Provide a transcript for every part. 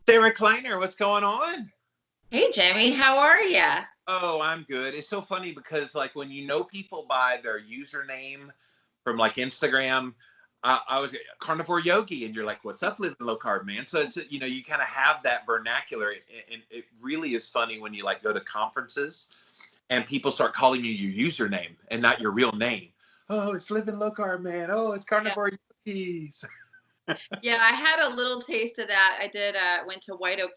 Sarah Kleiner, what's going on? Hey, Jamie, how are ya? Oh, I'm good. It's so funny because like when you know people by their username from like Instagram, I was Carnivore Yogi, and you're like, "What's up, living low carb, man?" So it's you kind of have that vernacular, and it really is funny when you like go to conferences and people start calling you your username and not your real name. Oh, it's living low carb, man. Oh, it's Yeah. Carnivore Yogis. Yeah, I had a little taste of that. I did went to White Oak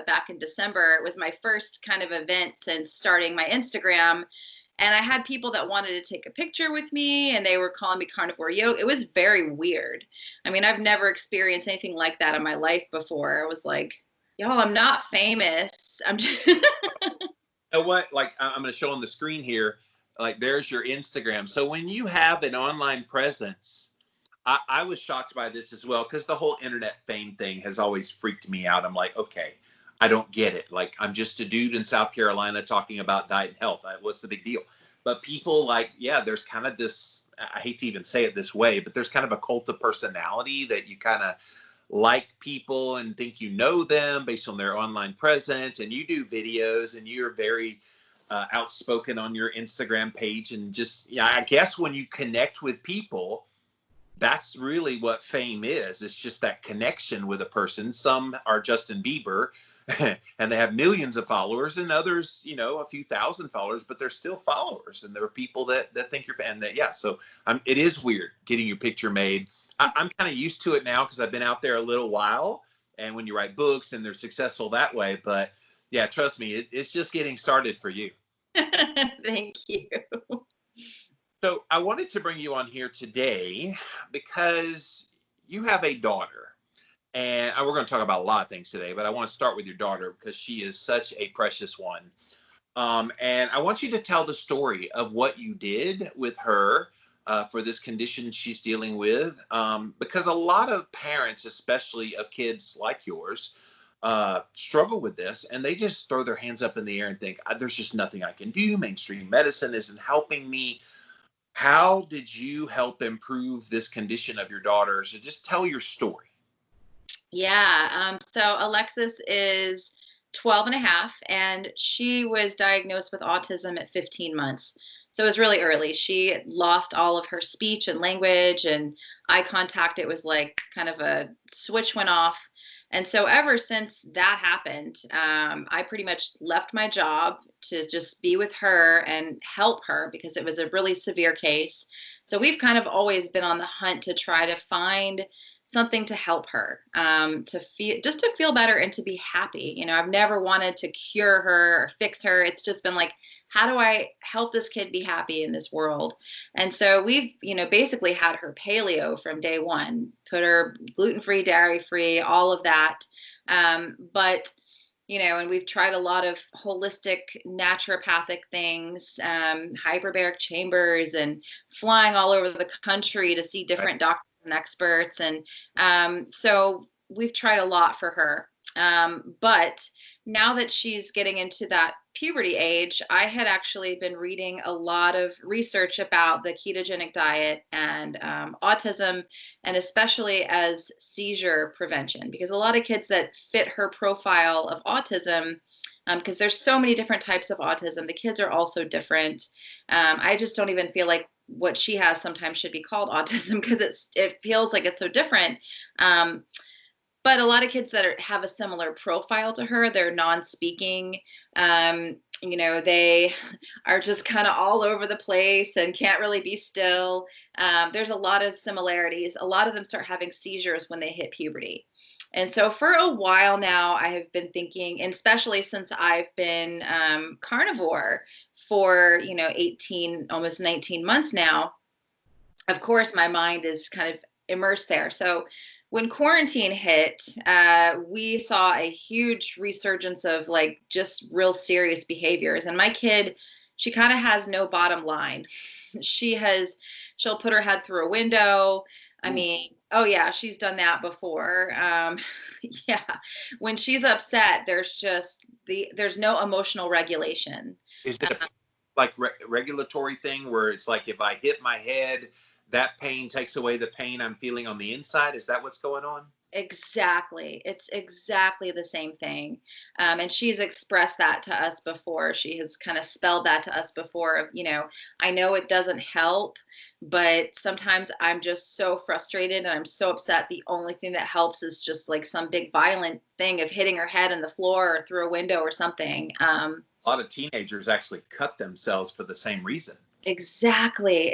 back in December. It was my first kind of event since starting my Instagram. And I had people that wanted to take a picture with me and they were calling me Carnivore Yogi. It was very weird. I mean, I've never experienced anything like that in my life before. I was like, y'all, I'm not famous. I'm just Know what? Like I'm going to show on the screen here. Like there's your Instagram. So when you have an online presence, I was shocked by this as well because the whole internet fame thing has always freaked me out. I'm like, okay, I don't get it. Like I'm just a dude in South Carolina talking about diet and health. What's the big deal? But people like, yeah, there's kind of this. I hate to even say it this way, but there's kind of a cult of personality that you kind of like people and think you know them based on their online presence, and you do videos and you're very outspoken on your Instagram page, and just yeah, I guess when you connect with people, that's really what fame is. It's just that connection with a person. Some are Justin Bieber and they have millions of followers, and others, a few thousand followers, but they're still followers. And there are people that think you're fan that, yeah. So it is weird getting your picture made. I'm kind of used to it now because I've been out there a little while. And when you write books and they're successful that way, but yeah, trust me, it's just getting started for you. Thank you. So I wanted to bring you on here today because you have a daughter. And we're going to talk about a lot of things today, but I want to start with your daughter because she is such a precious one. And I want you to tell the story of what you did with her for this condition she's dealing with. Because a lot of parents, especially of kids like yours, struggle with this, and they just throw their hands up in the air and think, there's just nothing I can do. Mainstream medicine isn't helping me. How did you help improve this condition of your daughter? So just tell your story. Yeah. So Alexis is 12 and a half, and she was diagnosed with autism at 15 months. So it was really early. She lost all of her speech and language and eye contact. It was like kind of a switch went off. And so ever since that happened, I pretty much left my job to just be with her and help her because it was a really severe case. So we've kind of always been on the hunt to try to find something to help her, to feel better and to be happy. I've never wanted to cure her or fix her. It's just been like, how do I help this kid be happy in this world? And so we've, basically had her paleo from day one, put her gluten-free, dairy-free, all of that. But and we've tried a lot of holistic naturopathic things, hyperbaric chambers, and flying all over the country to see different doctors and experts. And so we've tried a lot for her. But now that she's getting into that puberty age, I had actually been reading a lot of research about the ketogenic diet and autism, and especially as seizure prevention, because a lot of kids that fit her profile of autism, because there's so many different types of autism, the kids are also different. I just don't even feel like what she has sometimes should be called autism because it feels like it's so different. But a lot of kids that have a similar profile to her, they're non-speaking. They are just kind of all over the place and can't really be still. There's a lot of similarities. A lot of them start having seizures when they hit puberty. And so for a while now, I have been thinking, and especially since I've been carnivore for, 18, almost 19 months now, of course, my mind is kind of immersed there. So when quarantine hit, we saw a huge resurgence of like just real serious behaviors. And my kid, she kind of has no bottom line. She'll put her head through a window. I mean, oh yeah, she's done that before. Yeah, when she's upset, there's no emotional regulation. Is it a regulatory thing where it's like if I hit my head, that pain takes away the pain I'm feeling on the inside? Is that what's going on? Exactly. It's exactly the same thing. And she's expressed that to us before. She has kind of spelled that to us before of, I know it doesn't help, but sometimes I'm just so frustrated and I'm so upset. The only thing that helps is just like some big violent thing of hitting her head on the floor or through a window or something. A lot of teenagers actually cut themselves for the same reason. Exactly.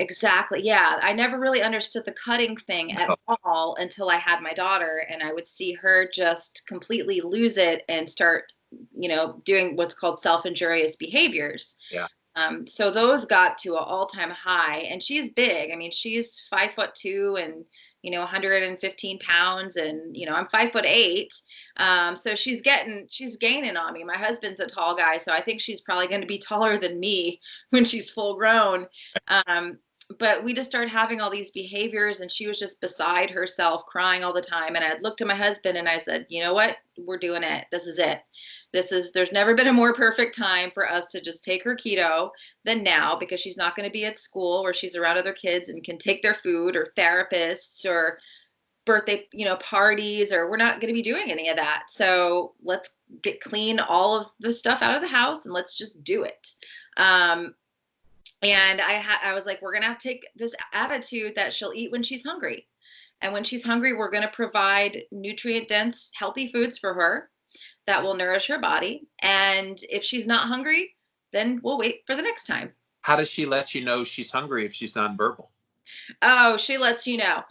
Yeah. I never really understood the cutting thing at No. all until I had my daughter, and I would see her just completely lose it and start, doing what's called self-injurious behaviors. Yeah. So those got to an all-time high, and she's big. I mean, she's 5'2" and 115 pounds, and I'm 5'8". So she's gaining on me. My husband's a tall guy, so I think she's probably going to be taller than me when she's full grown. But we just started having all these behaviors, and she was just beside herself, crying all the time. And I looked at my husband and I said, you know what? We're doing it. This is it. There's never been a more perfect time for us to just take her keto than now, because she's not going to be at school where she's around other kids and can take their food, or therapists, or birthday, parties, or we're not going to be doing any of that. So let's clean all of the stuff out of the house and let's just do it. And I was like, we're going to have to take this attitude that she'll eat when she's hungry. And when she's hungry, we're going to provide nutrient dense, healthy foods for her that will nourish her body. And if she's not hungry, then we'll wait for the next time. How does she let you know she's hungry if she's nonverbal? Oh, she lets you know.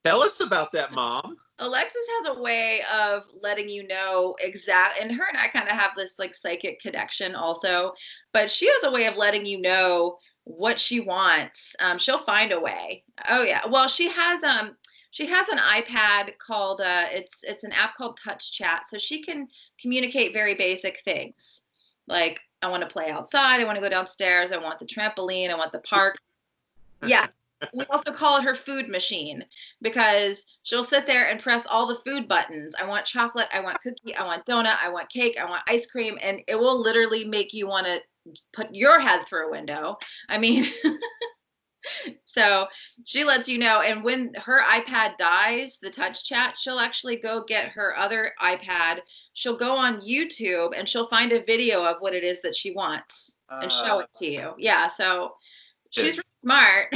Tell us about that, Mom. Alexis has a way of letting you know and her and I kind of have this like psychic connection also, but she has a way of letting you know what she wants. She'll find a way. Oh yeah. Well, she has an iPad called it's an app called Touch Chat, so she can communicate very basic things like, I want to play outside, I want to go downstairs, I want the trampoline, I want the park. Yeah. We also call it her food machine, because she'll sit there and press all the food buttons. I want chocolate, I want cookie, I want donut, I want cake, I want ice cream, and it will literally make you want to put your head through a window. I mean, so she lets you know. And when her iPad dies, the Touch Chat, she'll actually go get her other iPad. She'll go on YouTube and she'll find a video of what it is that she wants and show it to you. Yeah. So she's really smart.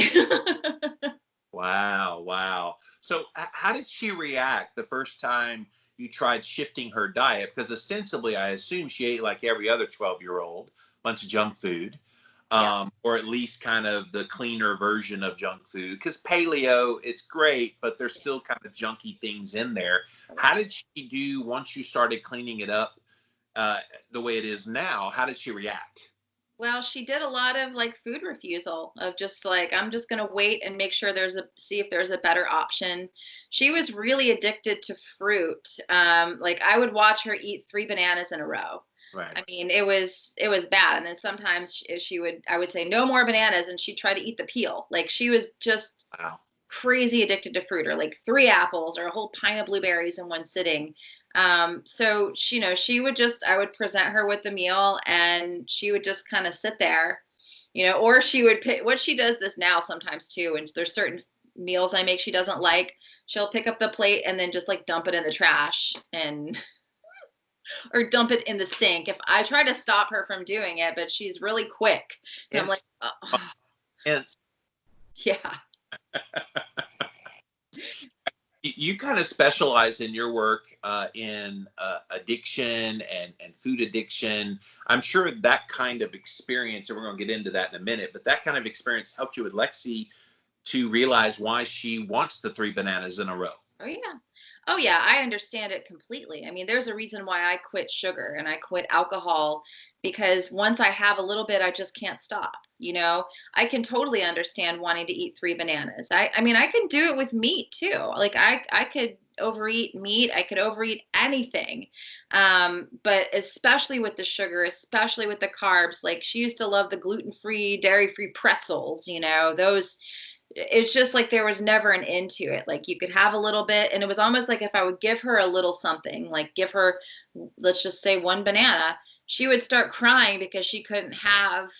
Wow. So how did she react the first time you tried shifting her diet? Because ostensibly, I assume she ate like every other 12-year-old, bunch of junk food. Or at least kind of the cleaner version of junk food, because paleo, it's great, but there's still kind of junky things in there. How did she do once you started cleaning it up the way it is now? How did she react? Well, she did a lot of like food refusal, of just like, I'm just going to wait and make sure see if there's a better option. She was really addicted to fruit. Like I would watch her eat 3 bananas in a row. Right. I mean, it was bad. And then sometimes I would say no more bananas, and she'd try to eat the peel. Like she was just crazy addicted to fruit, or like 3 apples or a whole pint of blueberries in one sitting. So she would I would present her with the meal, and she would just kind of sit there, or she would pick. What she does this now sometimes too, and there's certain meals I make she doesn't like, she'll pick up the plate and then just like dump it in the trash or dump it in the sink. If I try to stop her from doing it, but she's really quick. And I'm like, oh. Yeah. You kind of specialize in your work in addiction and food addiction. I'm sure that kind of experience, and we're going to get into that in a minute, but that kind of experience helped you with Lexi to realize why she wants the 3 bananas in a row. Oh yeah, I understand it completely. I mean, there's a reason why I quit sugar and I quit alcohol, because once I have a little bit, I just can't stop. I can totally understand wanting to eat 3 bananas. I mean, I can do it with meat too. Like I could overeat meat. I could overeat anything. But especially with the sugar, especially with the carbs, like she used to love the gluten-free, dairy-free pretzels, those. It's just like there was never an end to it. Like you could have a little bit, and it was almost like if I would give her a little something, like give her, let's just say 1 banana, she would start crying because she couldn't have,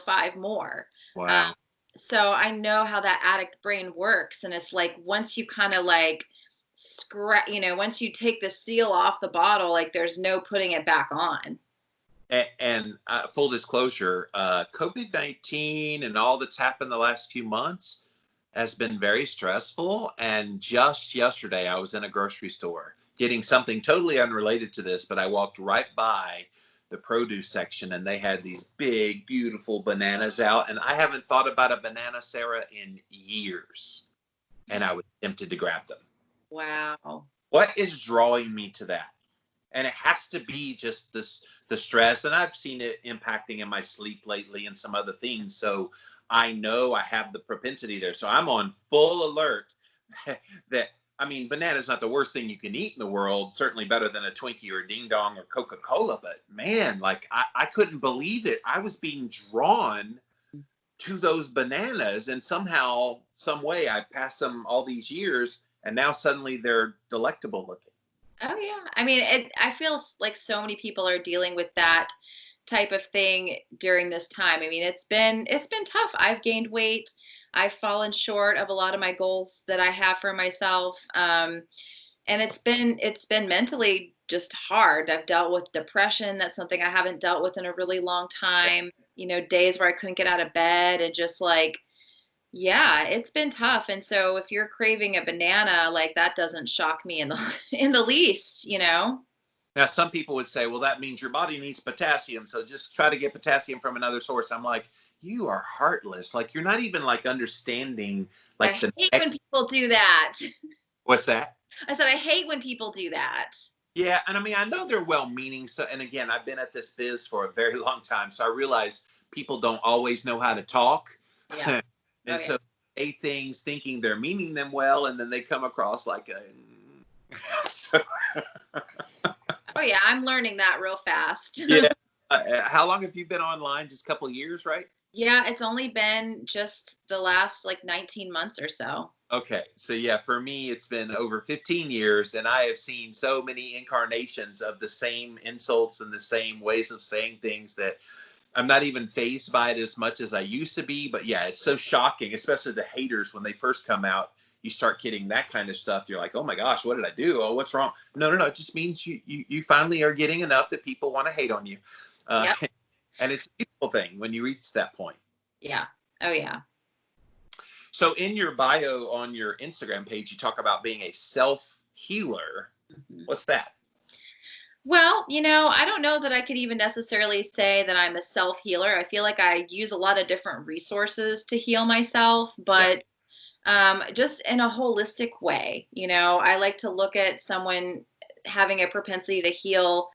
5 more. Wow. So I know how that addict brain works. And it's like, once you kind of like once you take the seal off the bottle, like there's no putting it back on. And full disclosure, COVID-19 and all that's happened the last few months has been very stressful. And just yesterday, I was in a grocery store getting something totally unrelated to this, but I walked right by the produce section and they had these big, beautiful bananas out. And I haven't thought about a banana, Sarah, in years. And I was tempted to grab them. Wow. What is drawing me to that? And it has to be just the stress. And I've seen it impacting in my sleep lately and some other things. So I know I have the propensity there. So I'm on full alert that, I mean, banana is not the worst thing you can eat in the world. Certainly better than a Twinkie or a Ding Dong or Coca-Cola. But man, like I couldn't believe it. I was being drawn to those bananas, and somehow, some way, I passed them all these years, and now suddenly they're delectable looking. Oh yeah. I mean, I feel like so many people are dealing with that type of thing during this time. I mean, it's been tough. I've gained weight. I've fallen short of a lot of my goals that I have for myself. And it's been mentally just hard. I've dealt with depression. That's something I haven't dealt with in a really long time. Days where I couldn't get out of bed and just like, yeah, it's been tough. And so if you're craving a banana, like that doesn't shock me in the in the least. Now, some people would say, well, that means your body needs potassium, so just try to get potassium from another source. I'm like, you are heartless. Like, you're not even like understanding like I hate when people do that. What's that? I said I hate when people do that. Yeah, and I mean, I know they're well-meaning. So, and again, I've been at this biz for a very long time, so I realize people don't always know how to talk. Yeah. And so they say things thinking they're meaning them well, and then they come across like a. So, oh yeah, I'm learning that real fast. Yeah. How long have you been online? Just a couple of years, right? Yeah, it's only been just the last like 19 months or so. Okay. So yeah, for me, it's been over 15 years, and I have seen so many incarnations of the same insults and the same ways of saying things that I'm not even fazed by it as much as I used to be. But yeah, it's so shocking, especially the haters when they first come out. You start getting that kind of stuff. You're like, oh my gosh, what did I do? Oh, what's wrong? No. It just means you finally are getting enough that people want to hate on you. Yep. And it's a beautiful thing when you reach that point. Yeah. Oh yeah. So in your bio on your Instagram page, you talk about being a self-healer. Mm-hmm. What's that? Well, I don't know that I could even necessarily say that I'm a self-healer. I feel like I use a lot of different resources to heal myself, but just in a holistic way. I like to look at someone having a propensity to heal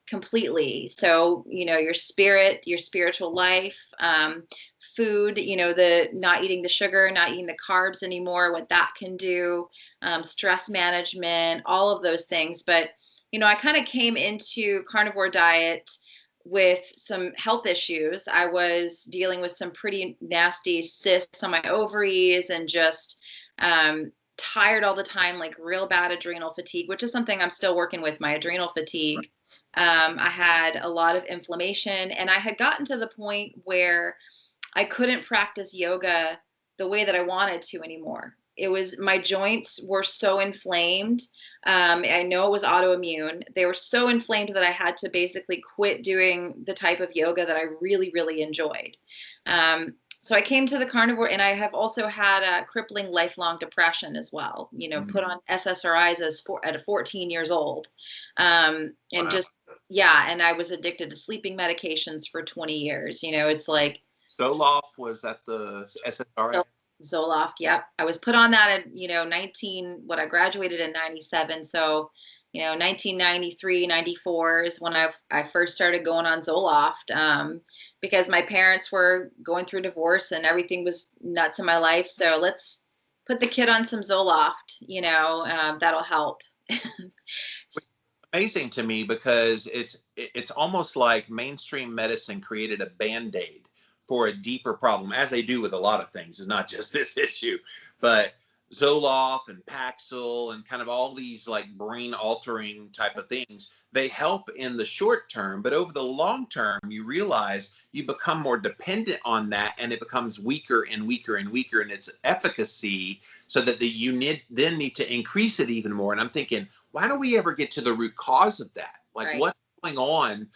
completely. So, your spirit, your spiritual life, food, the not eating the sugar, not eating the carbs anymore, what that can do, stress management, all of those things. But, I kind of came into carnivore diet with some health issues. I was dealing with some pretty nasty cysts on my ovaries and just tired all the time, like real bad adrenal fatigue, which is something I'm still working with, my adrenal fatigue. I had a lot of inflammation, and I had gotten to the point where I couldn't practice yoga the way that I wanted to anymore. My joints were so inflamed. I know it was autoimmune. They were so inflamed that I had to basically quit doing the type of yoga that I really, really enjoyed. So I came to the carnivore, and I have also had a crippling lifelong depression as well, put on SSRIs at 14 years old. And wow. And I was addicted to sleeping medications for 20 years. It's like. Zoloft, was that the SSRI? Zoloft, yep. I was put on that at, I graduated in 97. So, 1993, 94 is when I first started going on Zoloft, because my parents were going through divorce and everything was nuts in my life. So let's put the kid on some Zoloft, that'll help. Amazing to me, because it's almost like mainstream medicine created a Band-Aid for a deeper problem, as they do with a lot of things. It's not just this issue, but Zoloft and Paxil and kind of all these like brain altering type of things, they help in the short term, but over the long term, you realize you become more dependent on that, and it becomes weaker and weaker and weaker in its efficacy, so that you then need to increase it even more. And I'm thinking, why don't we ever get to the root cause of that? Like, Right. what's going on?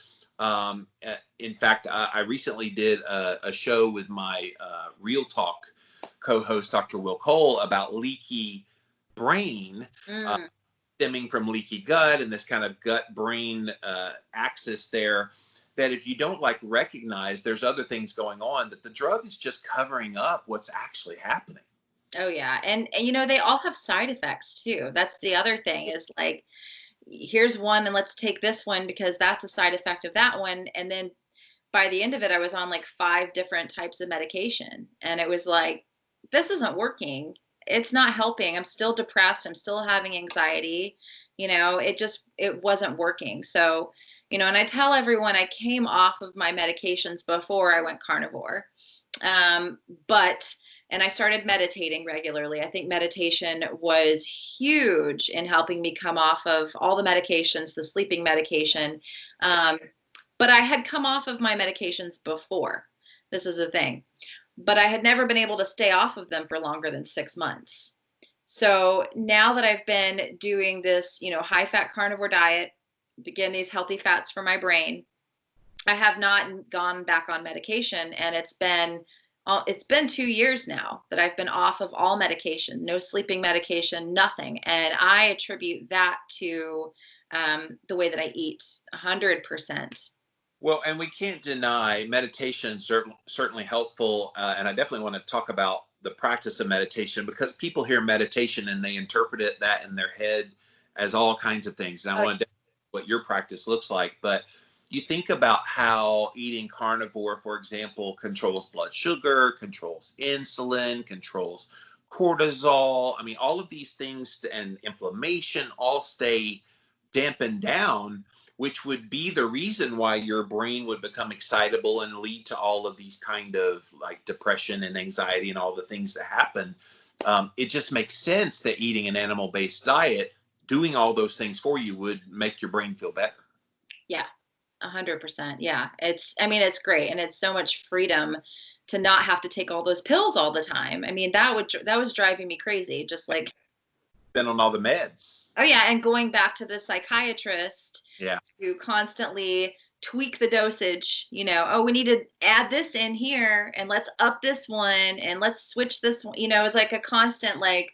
In fact, I recently did a show with my Real Talk co-host, Dr. Will Cole, about leaky brain, stemming from leaky gut and this kind of gut-brain axis there, that if you don't like recognize there's other things going on, that the drug is just covering up what's actually happening. Oh yeah. And you know, they all have side effects too. That's the other thing, is like, here's one and let's take this one because that's a side effect of that one. And then by the end of it, I was on like 5 different types of medication. And it was like, this isn't working. It's not helping. I'm still depressed. I'm still having anxiety. You know, it wasn't working. So, you know, and I tell everyone I came off of my medications before I went carnivore. And I started meditating regularly. I think meditation was huge in helping me come off of all the medications, the sleeping medication. But I had come off of my medications before. This is the thing. But I had never been able to stay off of them for longer than 6 months. So now that I've been doing this, you know, high fat carnivore diet, again, these healthy fats for my brain, I have not gone back on medication. And it's been 2 years now that I've been off of all medication, no sleeping medication, nothing. And I attribute that to the way that I eat 100%. Well, and we can't deny meditation certainly helpful. And I definitely want to talk about the practice of meditation, because people hear meditation and they interpret that in their head as all kinds of things. And I want to what your practice looks like. But you think about how eating carnivore, for example, controls blood sugar, controls insulin, controls cortisol. I mean, all of these things and inflammation all stay dampened down, which would be the reason why your brain would become excitable and lead to all of these kind of like depression and anxiety and all the things that happen. It just makes sense that eating an animal-based diet, doing all those things for you, would make your brain feel better. Yeah, 100%. Yeah. It's great. And it's so much freedom to not have to take all those pills all the time. I mean, that was driving me crazy. Just like, been on all the meds. Oh yeah. And going back to the psychiatrist to constantly tweak the dosage, you know, oh, we need to add this in here and let's up this one and let's switch this one. You know, it was like a constant like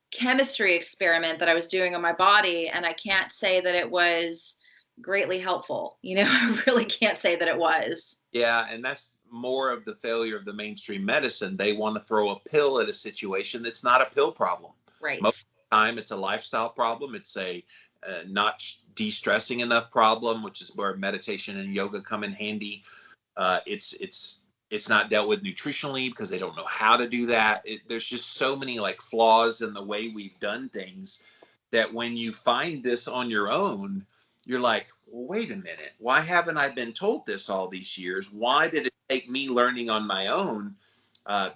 chemistry experiment that I was doing on my body. And I can't say that it was greatly helpful. You know, I really can't say that it was. Yeah. And that's more of the failure of the mainstream medicine. They want to throw a pill at a situation that's not a pill problem. Right. Most of the time it's a lifestyle problem. It's a not de-stressing enough problem, which is where meditation and yoga come in handy. It's not dealt with nutritionally because they don't know how to do that. There's just so many like flaws in the way we've done things that when you find this on your own, you're like, well, wait a minute. Why haven't I been told this all these years? Why did it take me learning on my own?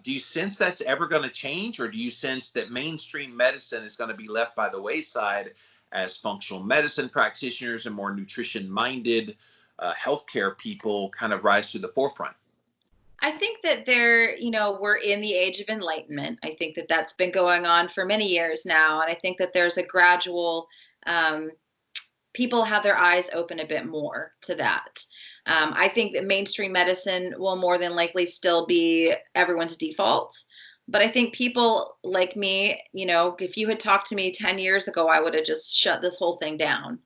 Do you sense that's ever going to change? Or do you sense that mainstream medicine is going to be left by the wayside as functional medicine practitioners and more nutrition-minded healthcare people kind of rise to the forefront? I think that we're in the age of enlightenment. I think that that's been going on for many years now. And I think that there's a gradual, people have their eyes open a bit more to that. I think that mainstream medicine will more than likely still be everyone's default. But I think people like me, you know, if you had talked to me 10 years ago, I would have just shut this whole thing down.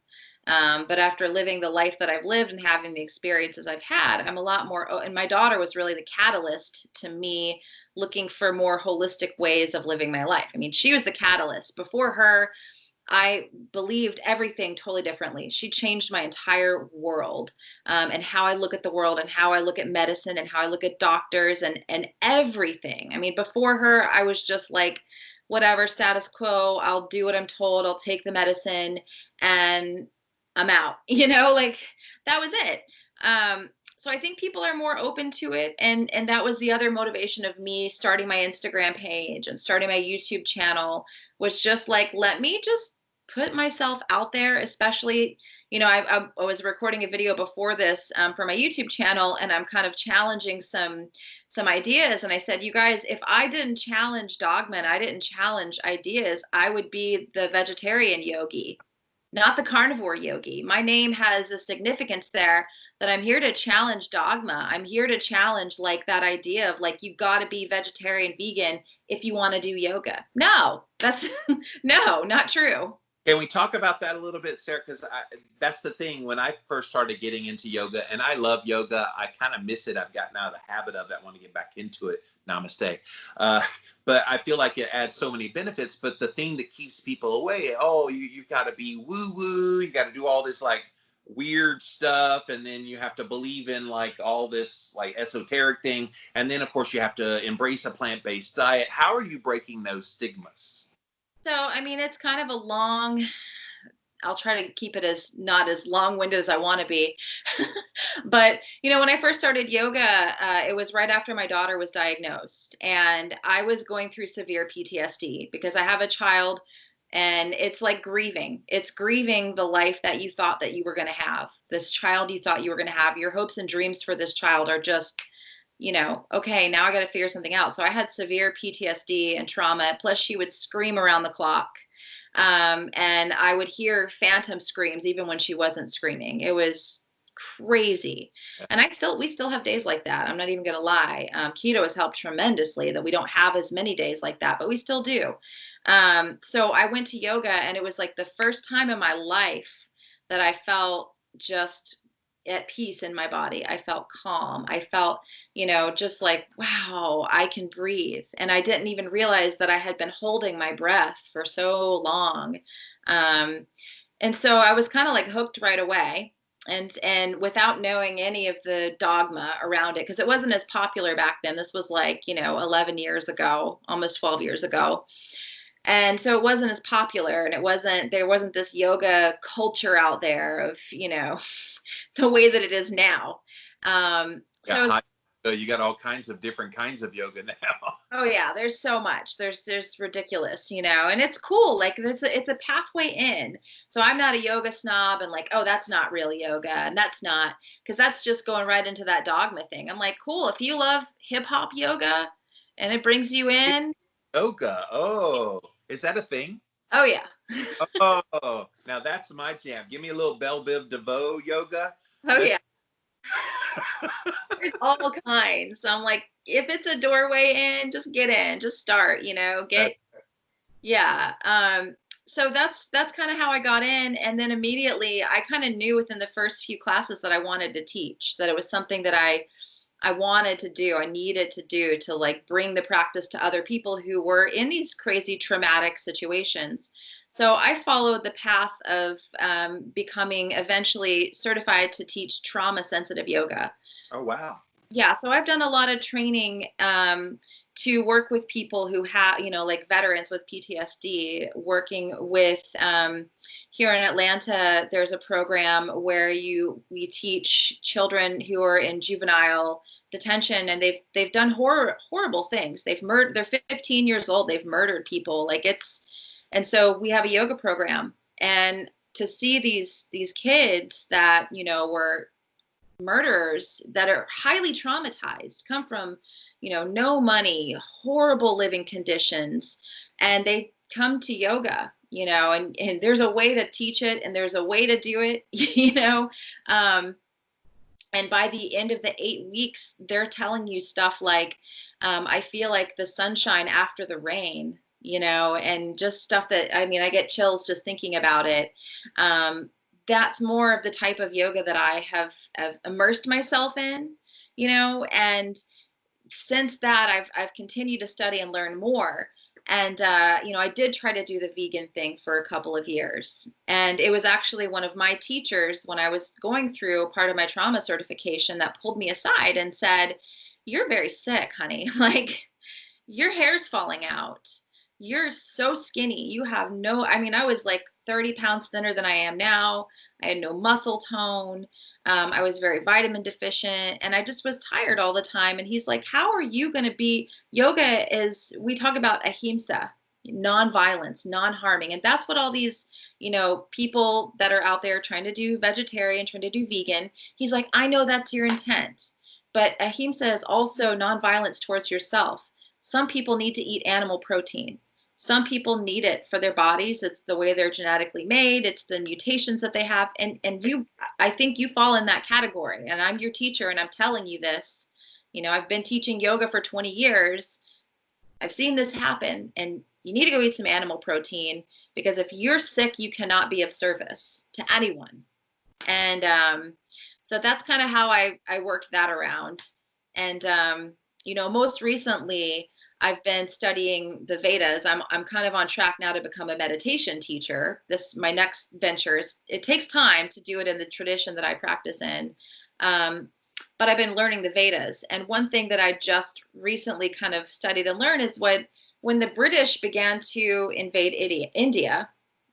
But after living the life that I've lived and having the experiences I've had, I'm a lot more, and my daughter was really the catalyst to me looking for more holistic ways of living my life. I mean, she was the catalyst. Before her, I believed everything totally differently. She changed my entire world, and how I look at the world and how I look at medicine and how I look at doctors and everything. I mean, before her, I was just like, whatever, status quo, I'll do what I'm told. I'll take the medicine and I'm out, you know, like that was it. So I think people are more open to it. And that was the other motivation of me starting my Instagram page and starting my YouTube channel, was just like, let me just put myself out there, especially, I was recording a video before this for my YouTube channel, and I'm kind of challenging some ideas. And I said, you guys, if I didn't challenge dogma and I didn't challenge ideas, I would be the vegetarian yogi, not the carnivore yogi. My name has a significance there, that I'm here to challenge dogma. I'm here to challenge like that idea of like, you've got to be vegetarian, vegan if you want to do yoga. No, that's no, not true. Can we talk about that a little bit, Sarah? Because that's the thing. When I first started getting into yoga, and I love yoga, I kind of miss it. I've gotten out of the habit of it. I want to get back into it. Namaste. But I feel like it adds so many benefits. But the thing that keeps people away, you've got to be woo-woo. You got to do all this like weird stuff. And then you have to believe in like all this like esoteric thing. And then, of course, you have to embrace a plant-based diet. How are you breaking those stigmas? So, I mean, it's kind of a long, I'll try to keep it as not as long-winded as I want to be. But, when I first started yoga, it was right after my daughter was diagnosed, and I was going through severe PTSD because I have a child, and it's like grieving. It's grieving the life that you thought that you were going to have. This child you thought you were going to have. Your hopes and dreams for this child are just, okay, now I got to figure something out. So I had severe PTSD and trauma. Plus, she would scream around the clock. And I would hear phantom screams even when she wasn't screaming. It was crazy. And we still have days like that. I'm not even going to lie. Keto has helped tremendously that we don't have as many days like that, but we still do. So I went to yoga, and it was like the first time in my life that I felt just at peace in my body. I felt calm. I felt, just like, wow, I can breathe. And I didn't even realize that I had been holding my breath for so long. And so I was kind of like hooked right away. And without knowing any of the dogma around it, because it wasn't as popular back then. This was like, 11 years ago, almost 12 years ago. And so it wasn't as popular, and there wasn't this yoga culture out there of, the way that it is now. You got all kinds of different kinds of yoga now. Oh yeah, there's so much. There's ridiculous, and it's cool. Like it's a pathway in. So I'm not a yoga snob and like, oh, that's not real yoga, and that's not, because that's just going right into that dogma thing. I'm like, cool, if you love hip hop yoga and it brings you in. Yoga. Oh, is that a thing? Oh yeah. Oh, now that's my jam. Give me a little Belle Biv DeVoe yoga. Oh yeah. There's all kinds. So I'm like, if it's a doorway in, just get in, just start, yeah. So that's kind of how I got in. And then immediately I kind of knew within the first few classes that I wanted to teach, that it was something that I wanted to do, I needed to do, to like bring the practice to other people who were in these crazy traumatic situations. So I followed the path of becoming eventually certified to teach trauma sensitive yoga. Oh, wow. Yeah. So I've done a lot of training to work with people who have, like veterans with PTSD, working with, here in Atlanta, there's a program where we teach children who are in juvenile detention, and they've done horrible things. They're 15 years old. They've murdered people. And so we have a yoga program, and to see these kids that, were murderers, that are highly traumatized, come from, no money, horrible living conditions, and they come to yoga, and there's a way to teach it, and there's a way to do it, and by the end of the 8 weeks, they're telling you stuff like, I feel like the sunshine after the rain, and just stuff that, I mean, I get chills just thinking about it. That's more of the type of yoga that I have immersed myself in, and since that I've continued to study and learn more. And, I did try to do the vegan thing for a couple of years. And it was actually one of my teachers, when I was going through part of my trauma certification, that pulled me aside and said, "You're very sick, honey. Like, your hair's falling out. you're so skinny. You have no, I mean, I was like 30 pounds thinner than I am now. I had no muscle tone. I was very vitamin deficient and I just was tired all the time. And he's like, how are you going to be? Yoga is, we talk about ahimsa, non-violence, non-harming. And that's what all these, people that are out there trying to do vegetarian, trying to do vegan. He's like, I know that's your intent, but ahimsa is also non-violence towards yourself. Some people need to eat animal protein. Some people need it for their bodies. It's the way they're genetically made. It's the mutations that they have. And you, I think you fall in that category. And I'm your teacher and I'm telling you this. I've been teaching yoga for 20 years. I've seen this happen and you need to go eat some animal protein because if you're sick, you cannot be of service to anyone. And so that's kind of how I worked that around. And, most recently, I've been studying the Vedas. I'm kind of on track now to become a meditation teacher. My next venture it takes time to do it in the tradition that I practice in. But I've been learning the Vedas. And one thing that I just recently kind of studied and learned is when the British began to invade India,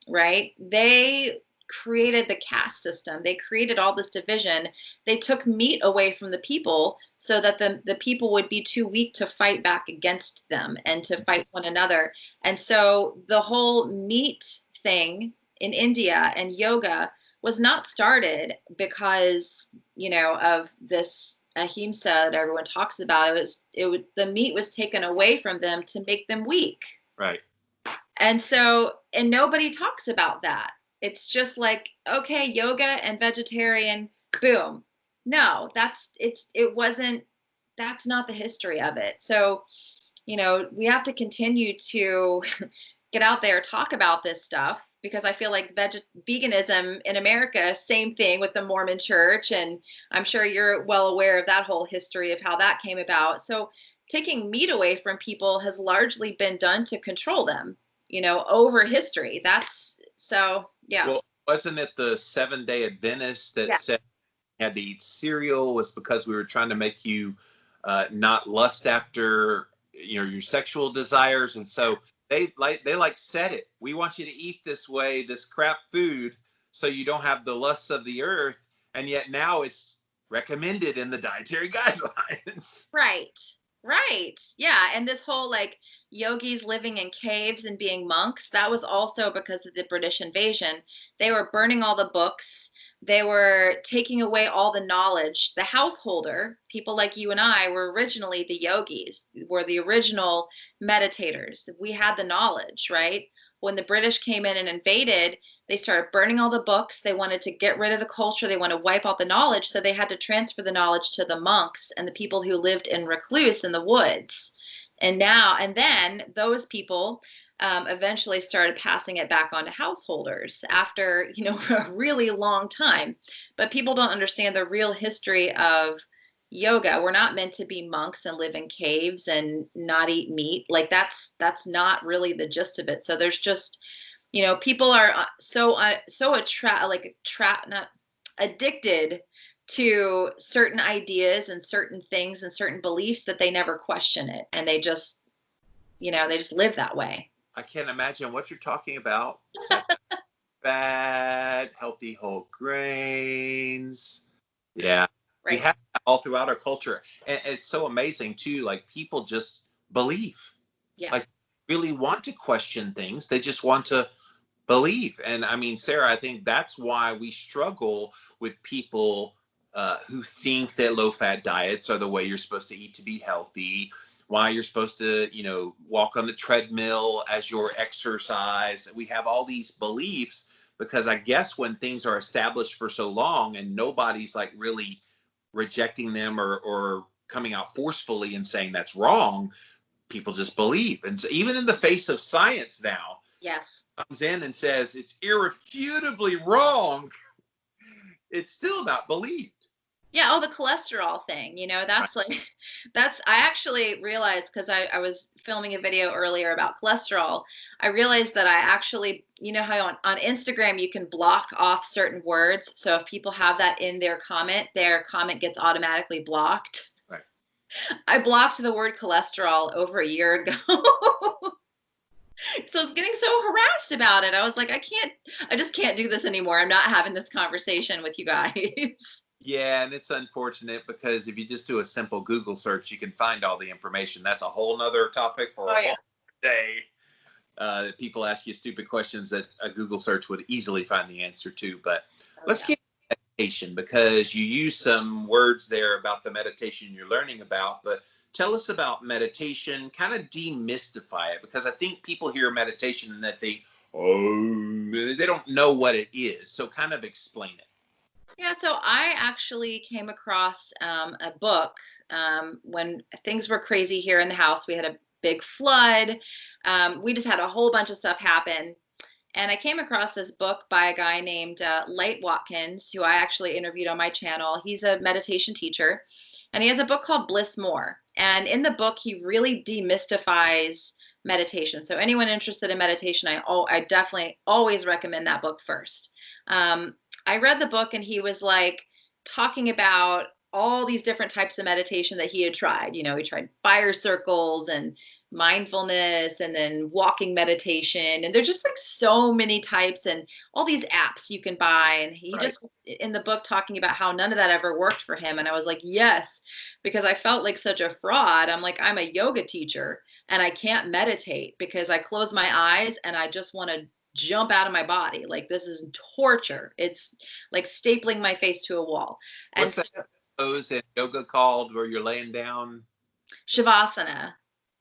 right? They created the caste system. They created all this division. They took meat away from the people so that the people would be too weak to fight back against them and to fight one another. And so the whole meat thing in India and yoga was not started because, of this ahimsa that everyone talks about. The meat was taken away from them to make them weak. Right. And nobody talks about that. It's just like, okay, yoga and vegetarian, boom. No, that's not the history of it. So, we have to continue to get out there, talk about this stuff, because I feel like veganism in America, same thing with the Mormon church. And I'm sure you're well aware of that whole history of how that came about. So taking meat away from people has largely been done to control them, over history. Yeah. Well, wasn't it the Seventh-day Adventists that said you had to eat cereal was because we were trying to make you not lust after your sexual desires, and so they said it. We want you to eat this way, this crap food, so you don't have the lusts of the earth, and yet now it's recommended in the dietary guidelines. Right. Yeah. And this whole yogis living in caves and being monks, that was also because of the British invasion. They were burning all the books. They were taking away all the knowledge. The householder, people like you and I, were originally the yogis, were the original meditators. We had the knowledge, right? When the British came in and invaded, they started burning all the books. They wanted to get rid of the culture. They wanted to wipe out the knowledge. So they had to transfer the knowledge to the monks and the people who lived in recluse in the woods. And then those people eventually started passing it back on to householders after, a really long time. But people don't understand the real history of yoga. We're not meant to be monks and live in caves and not eat meat. That's not really the gist of it. So there's just, people are not addicted to certain ideas and certain things and certain beliefs that they never question it. And they just live that way. I can't imagine what you're talking about. Fat, healthy whole grains. Yeah. Right. We have that all throughout our culture. And it's so amazing too. People just believe. Yeah. Really want to question things. They just want to believe. And I mean, Sarah, I think that's why we struggle with people who think that low-fat diets are the way you're supposed to eat to be healthy, why you're supposed to, walk on the treadmill as your exercise. We have all these beliefs because I guess when things are established for so long and nobody's really rejecting them or coming out forcefully and saying that's wrong, people just believe. And so even in the face of science now, yes, comes in and says it's irrefutably wrong, it's still not believed. Yeah. Oh, the cholesterol thing, I actually realized, because I was filming a video earlier about cholesterol. I realized that I actually, how on Instagram, you can block off certain words. So if people have that in their comment gets automatically blocked. Right. I blocked the word cholesterol over a year ago. So I was getting so harassed about it. I was like, I just can't do this anymore. I'm not having this conversation with you guys. Yeah, and it's unfortunate because if you just do a simple Google search, you can find all the information. That's a whole nother topic for a whole day. People ask you stupid questions that a Google search would easily find the answer to. But let's get into meditation, because you use some words there about the meditation you're learning about. But tell us about meditation, kind of demystify it, because I think people hear meditation and that they don't know what it is. So kind of explain it. Yeah, so I actually came across a book when things were crazy here in the house. We had a big flood. We just had a whole bunch of stuff happen. And I came across this book by a guy named Light Watkins, who I actually interviewed on my channel. He's a meditation teacher, and he has a book called Bliss More. And in the book, he really demystifies meditation. So anyone interested in meditation, I definitely always recommend that book first. I read the book, and he was like talking about all these different types of meditation that he had tried. You know, he tried fire circles and mindfulness and then walking meditation. And there's just like so many types and all these apps you can buy. And he just in the book talking about how none of that ever worked for him. And I was like, yes, because I felt like such a fraud. I'm like, I'm a yoga teacher and I can't meditate because I close my eyes and I just want to jump out of my body. Like, this is torture. It's like stapling my face to a wall. What's that pose in yoga called where you're laying down? Shavasana.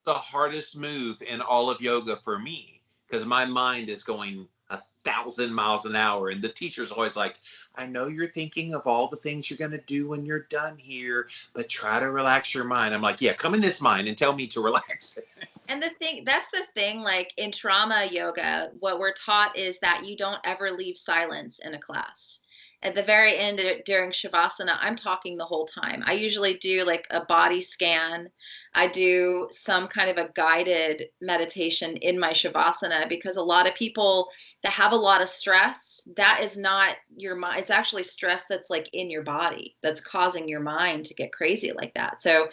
The hardest move in all of yoga for me, because my mind is going 1,000 miles an hour, and the teacher's always like, I know you're thinking of all the things you're going to do when you're done here, but try to relax your mind. I'm like, yeah, come in this mind and tell me to relax. And that's the thing, like in trauma yoga, what we're taught is that you don't ever leave silence in a class. At the very end, during Shavasana, I'm talking the whole time. I usually do like a body scan. I do some kind of a guided meditation in my Shavasana, because a lot of people that have a lot of stress, that is not your mind. It's actually stress that's like in your body that's causing your mind to get crazy like that. So,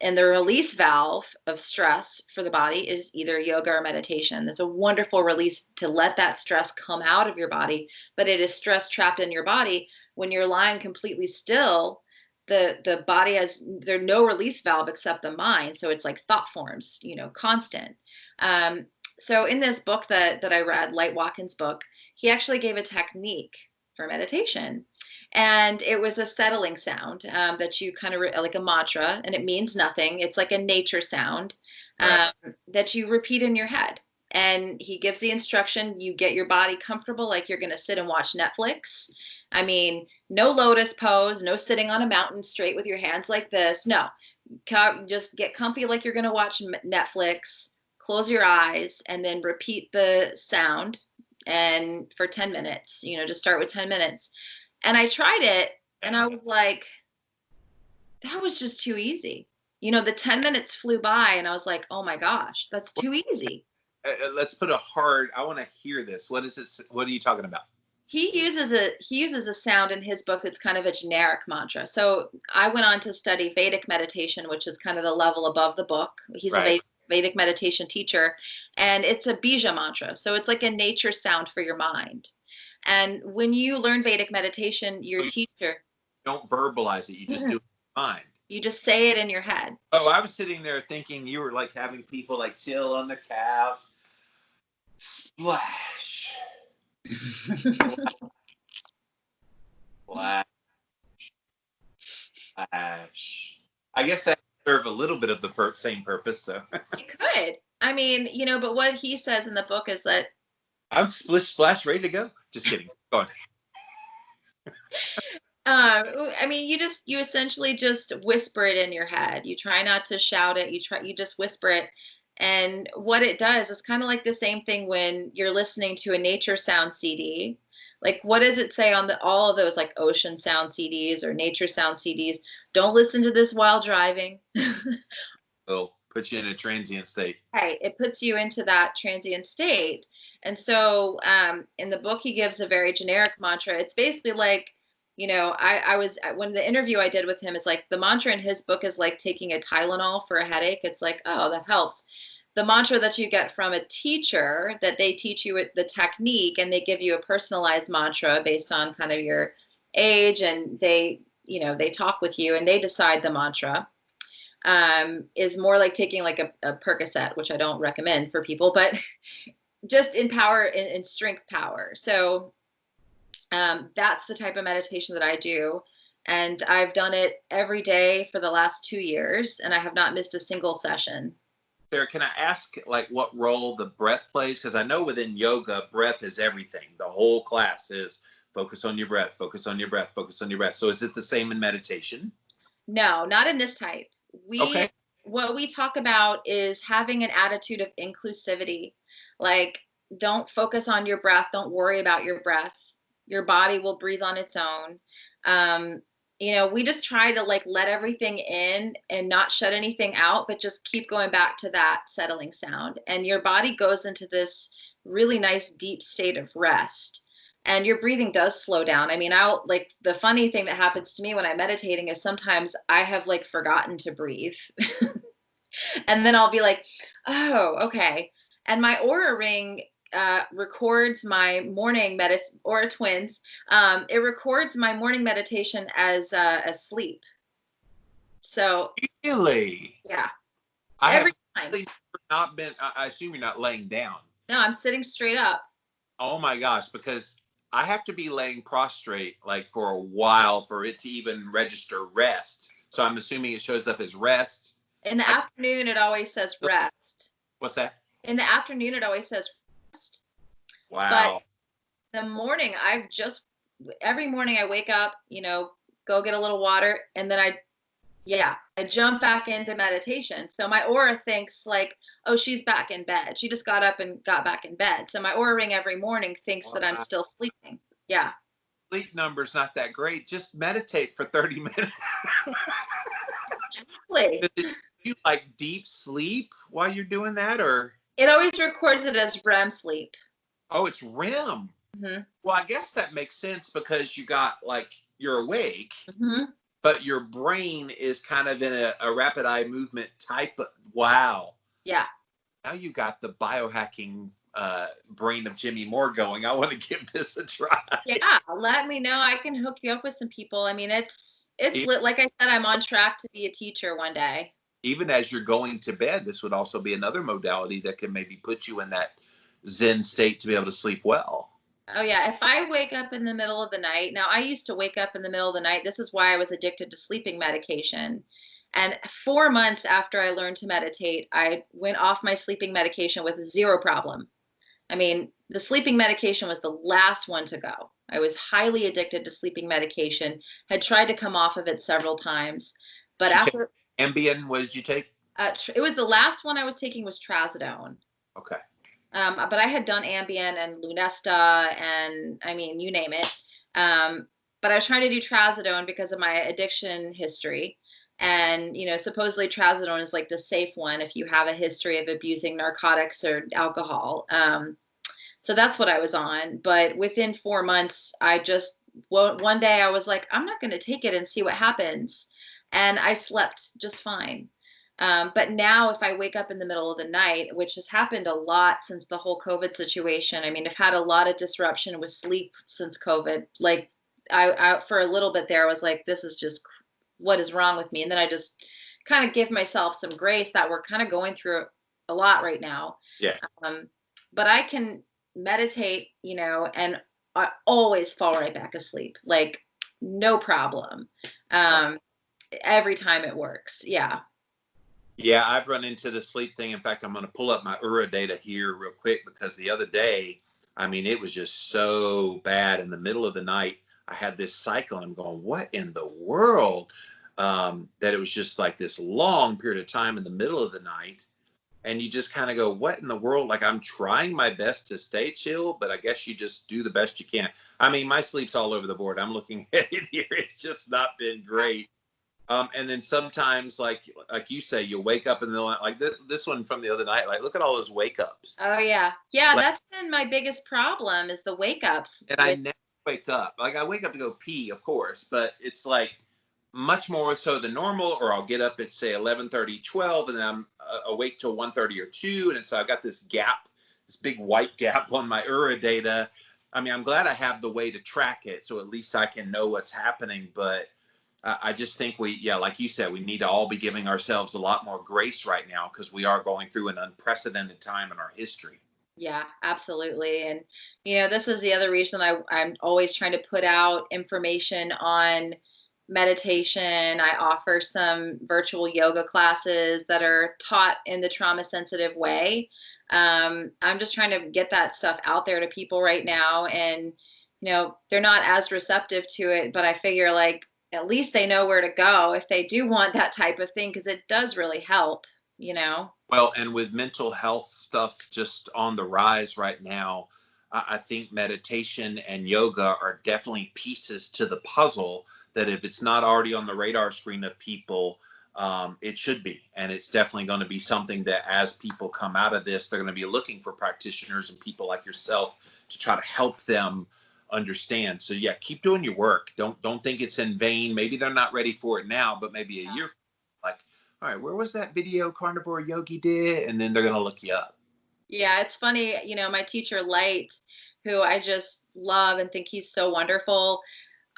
and the release valve of stress for the body is either yoga or meditation. It's a wonderful release to let that stress come out of your body, but it is stress trapped in your body. When you're lying completely still, the body there's no release valve except the mind. So it's like thought forms, constant. So in this book that I read, Light Watkins' book, he actually gave a technique for meditation. And it was a settling sound that you kind of like a mantra, and it means nothing. It's like a nature sound that you repeat in your head. And he gives the instruction, you get your body comfortable like you're going to sit and watch Netflix. I mean, no lotus pose, no sitting on a mountain straight with your hands like this. No, just get comfy like you're going to watch Netflix, close your eyes, and then repeat the sound. And for 10 minutes, just start with 10 minutes. And I tried it and I was like, that was just too easy. The 10 minutes flew by and I was like, oh my gosh, that's too easy. Let's put I want to hear this. What is this? What are you talking about? He uses a sound in his book that's kind of a generic mantra. So I went on to study Vedic meditation, which is kind of the level above the book. He's a Vedic meditation teacher, and it's a bija mantra. So it's like a nature sound for your mind. And when you learn Vedic meditation, your teacher... Don't verbalize it. You just do it in your mind. You just say it in your head. Oh, I was sitting there thinking you were like having people like chill on the calves. Splash. Splash. Splash. I guess that would serve a little bit of the same purpose. So it could. I mean, but what he says in the book is that I'm splish splash ready to go. Just kidding. Go on. I mean, you essentially just whisper it in your head. You try not to shout it. You just whisper it. And what it does is kind of like the same thing when you're listening to a nature sound CD. Like, what does it say on all of those like ocean sound CDs or nature sound CDs? Don't listen to this while driving. Oh, puts you in a transient state. Right. It puts you into that transient state. And so in the book, he gives a very generic mantra. It's basically like, when the interview I did with him is like, the mantra in his book is like taking a Tylenol for a headache. It's like, oh, that helps. the mantra that you get from a teacher, that they teach you the technique and they give you a personalized mantra based on kind of your age, and they, you know, they talk with you and they decide the mantra, is more like taking like a Percocet, which I don't recommend for people, but just in power, in strength power. So that's the type of meditation that I do. And I've done it every day for the last 2 years, and I have not missed a single session. Sarah, can I ask like what role the breath plays? Because I know within yoga, breath is everything. The whole class is focus on your breath, focus on your breath, focus on your breath. So is it the same in meditation? No, not in this type. Okay. What we talk about is having an attitude of inclusivity. Like, don't focus on your breath. Don't worry about your breath. Your body will breathe on its own. You know, we just try to like let everything in and not shut anything out, but just keep going back to that settling sound. And your body goes into this really nice deep state of rest. And your breathing does slow down. I mean, like, the funny thing that happens to me when I'm meditating is sometimes I have like forgotten to breathe. And then I'll be like, oh, okay. And my Aura Ring records my morning Aura Twins. It records my morning meditation as sleep. So Really? yeah, I every have time. not been, I assume you're not laying down. No, I'm sitting straight up. Oh my gosh, because I have to be laying prostrate like for a while for it to even register rest. So I'm assuming it shows up as rest. In the afternoon, it always says rest. What's that? In the afternoon, it always says rest. Wow. But the morning, every morning I wake up, you know, go get a little water, and then I jump back into meditation. So my Aura thinks like, oh, she's back in bed. She just got up and got back in bed. So my Aura Ring every morning thinks that I'm still sleeping. Yeah. Sleep number's not that great. Just meditate for 30 minutes. Exactly. Do you like deep sleep while you're doing that, or? It always records it as REM sleep. Oh, it's REM. Mm-hmm. Well, I guess that makes sense because you got like, you're awake, mm-hmm. but your brain is kind of in a rapid eye movement type of, wow. Yeah. Now you got the biohacking brain of Jimmy Moore going. I want to give this a try. Yeah, let me know. I can hook you up with some people. I mean, it's lit. Like I said, I'm on track to be a teacher one day. Even as you're going to bed, this would also be another modality that can maybe put you in that Zen state to be able to sleep well. Oh yeah, if I wake up in the middle of the night, now I used to wake up in the middle of the night. This is why I was addicted to sleeping medication. And 4 months after I learned to meditate, I went off my sleeping medication with zero problem. I mean, the sleeping medication was the last one to go. I was highly addicted to sleeping medication, had tried to come off of it several times. But after Ambien, what did you take? It was the last one I was taking was trazodone. Okay. But I had done Ambien and Lunesta and, I mean, you name it. But I was trying to do trazodone because of my addiction history. And, you know, supposedly trazodone is like the safe one if you have a history of abusing narcotics or alcohol. So that's what I was on. But within 4 months, one day I was like, I'm not going to take it and see what happens. And I slept just fine. But now if I wake up in the middle of the night, which has happened a lot since the whole COVID situation, I mean, I've had a lot of disruption with sleep since COVID. Like I for a little bit there, I was like, this is just, what is wrong with me? And then I just kind of give myself some grace that we're kind of going through a lot right now. Yeah. But I can meditate, you know, and I always fall right back asleep, like no problem. Every time it works. Yeah. Yeah, I've run into the sleep thing. In fact, I'm going to pull up my Ura data here real quick because the other day, I mean, it was just so bad in the middle of the night. I had this cycle and I'm going, what in the world? That it was just like this long period of time in the middle of the night. And you just kind of go, what in the world? Like, I'm trying my best to stay chill, but I guess you just do the best you can. I mean, my sleep's all over the board. I'm looking at it here. It's just not been great. And then sometimes, like you say, you'll wake up in the night, like this one from the other night. Like, look at all those wake ups. Oh yeah, yeah. Like, that's been my biggest problem is the wake ups. And I never wake up. Like, I wake up to go pee, of course, but it's like much more so than normal. Or I'll get up at say 11:30, 12, and then awake till 1:30 or 2. And so I've got this gap, this big white gap on my Ura data. I mean, I'm glad I have the way to track it, so at least I can know what's happening. But I just think like you said, we need to all be giving ourselves a lot more grace right now, because we are going through an unprecedented time in our history. Yeah, absolutely. And, this is the other reason I'm always trying to put out information on meditation. I offer some virtual yoga classes that are taught in the trauma sensitive way. I'm just trying to get that stuff out there to people right now. And, they're not as receptive to it, but I figure like at least they know where to go if they do want that type of thing, because it does really help. Well, and with mental health stuff just on the rise right now, I think meditation and yoga are definitely pieces to the puzzle that if it's not already on the radar screen of people, it should be. And it's definitely going to be something that as people come out of this, they're going to be looking for practitioners and people like yourself to try to help them understand. So yeah, keep doing your work. Don't think it's in vain. Maybe they're not ready for it now, but maybe a year, like, all right, where was that video Carnivore Yogi did? And then they're going to look you up. Yeah, it's funny, my teacher Light, who I just love and think he's so wonderful.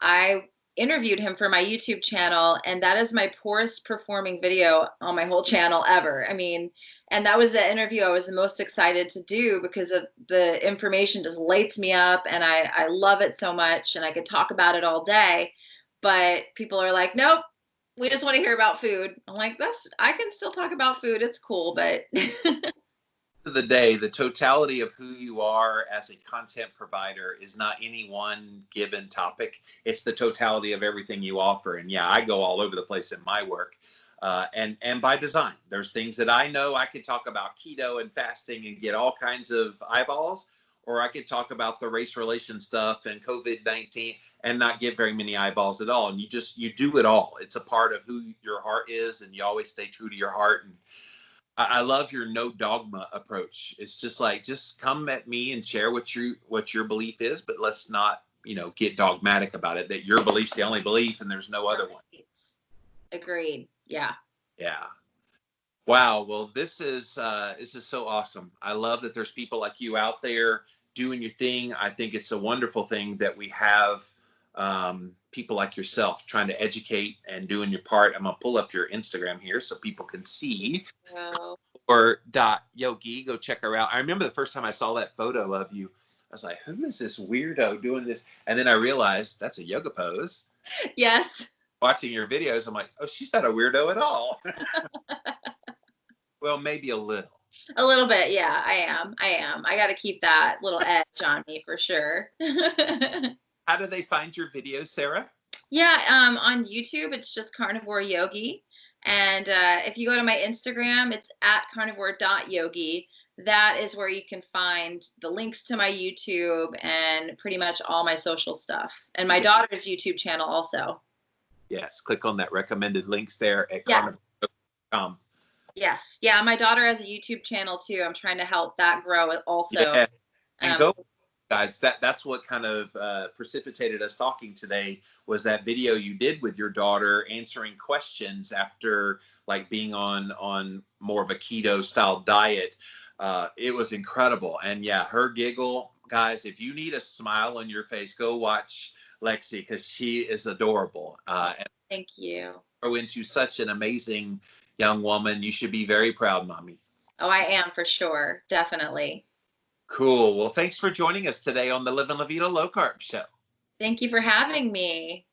I interviewed him for my YouTube channel, and that is my poorest performing video on my whole channel ever. I mean, and that was the interview I was the most excited to do because of the information just lights me up, and I love it so much, and I could talk about it all day. But people are like, nope, we just want to hear about food. I'm like, I can still talk about food. It's cool, but Of the day, the totality of who you are as a content provider is not any one given topic. It's the totality of everything you offer. And yeah, I go all over the place in my work, and by design. There's things that I know I could talk about keto and fasting and get all kinds of eyeballs, or I could talk about the race relation stuff and COVID-19 and not get very many eyeballs at all. And you do it all. It's a part of who your heart is, and you always stay true to your heart. And I love your no dogma approach. It's just like, just come at me and share what your belief is, but let's not, get dogmatic about it, that your belief's the only belief and there's no other one. Agreed. Yeah. Yeah. Wow. Well, this is so awesome. I love that there's people like you out there doing your thing. I think it's a wonderful thing that we have people like yourself trying to educate and doing your part. I'm gonna pull up your Instagram here so people can see. Wow. Or .yogi, go check her out. I remember the first time I saw that photo of you, I was like, who is this weirdo doing this? And then I realized that's a yoga pose. Yes. Watching your videos, I'm like, oh, she's not a weirdo at all. Well, maybe a little. A little bit, yeah, I am. I got to keep that little edge on me for sure. How do they find your videos, Sarah? Yeah, on YouTube, it's just Carnivore Yogi. And if you go to my Instagram, it's at carnivore.yogi. That is where you can find the links to my YouTube and pretty much all my social stuff. And my daughter's YouTube channel also. Yes, click on that recommended links there at carnivore.com. Yes. Yeah, my daughter has a YouTube channel too. I'm trying to help that grow also. Yeah. And go, guys, that's what kind of precipitated us talking today, was that video you did with your daughter answering questions after like being on more of a keto style diet. It was incredible. And yeah, her giggle, guys, if you need a smile on your face, go watch Lexi, because she is adorable. And thank you. Grow into such an amazing young woman. You should be very proud, Mommy. Oh, I am, for sure. Definitely. Cool. Well, thanks for joining us today on the Living La Vida Low Carb Show. Thank you for having me.